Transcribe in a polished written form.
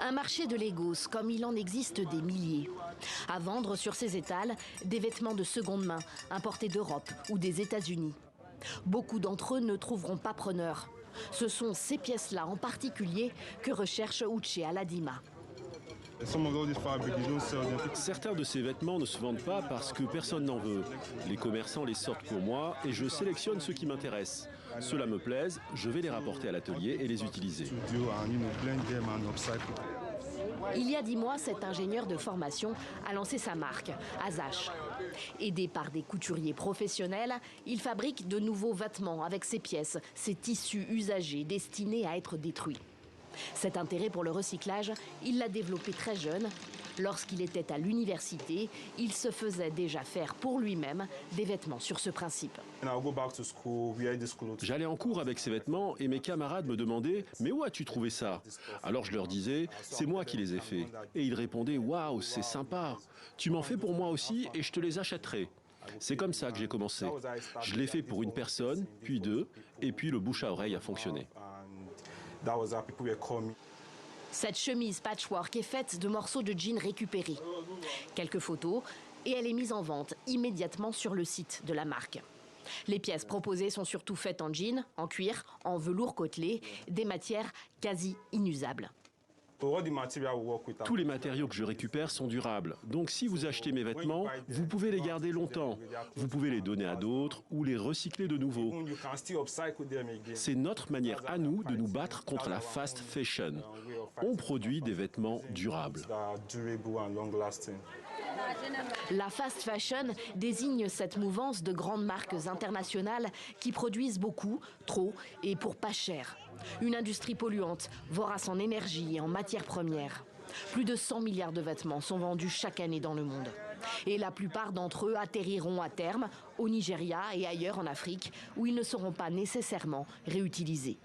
Un marché de Lagos, comme il en existe des milliers. À vendre sur ces étals, des vêtements de seconde main, importés d'Europe ou des États-Unis. Beaucoup d'entre eux ne trouveront pas preneur. Ce sont ces pièces-là en particulier que recherche Uche Aladima. Certains de ces vêtements ne se vendent pas parce que personne n'en veut. Les commerçants les sortent pour moi et je sélectionne ceux qui m'intéressent. Ceux-là me plaisent, je vais les rapporter à l'atelier et les utiliser. Il y a 10 mois, cet ingénieur de formation a lancé sa marque, Azash. Aidé par des couturiers professionnels, il fabrique de nouveaux vêtements avec ces pièces, ces tissus usagés destinés à être détruits. Cet intérêt pour le recyclage, il l'a développé très jeune. Lorsqu'il était à l'université, il se faisait déjà faire pour lui-même des vêtements sur ce principe. J'allais en cours avec ces vêtements et mes camarades me demandaient « Mais où as-tu trouvé ça ?» Alors je leur disais « C'est moi qui les ai faits ». Et ils répondaient « Waouh, c'est sympa. Tu m'en fais pour moi aussi et je te les achèterai. » C'est comme ça que j'ai commencé. Je l'ai fait pour une personne, puis deux, et puis le bouche à oreille a fonctionné. Cette chemise patchwork est faite de morceaux de jeans récupérés. Quelques photos et elle est mise en vente immédiatement sur le site de la marque. Les pièces proposées sont surtout faites en jean, en cuir, en velours côtelé, des matières quasi inusables. Tous les matériaux que je récupère sont durables. Donc si vous achetez mes vêtements, vous pouvez les garder longtemps. Vous pouvez les donner à d'autres ou les recycler de nouveau. C'est notre manière à nous de nous battre contre la fast fashion. On produit des vêtements durables. La fast fashion désigne cette mouvance de grandes marques internationales qui produisent beaucoup, trop et pour pas cher. Une industrie polluante, vorace en énergie et en matières premières. Plus de 100 milliards de vêtements sont vendus chaque année dans le monde. Et la plupart d'entre eux atterriront à terme au Nigeria et ailleurs en Afrique où ils ne seront pas nécessairement réutilisés.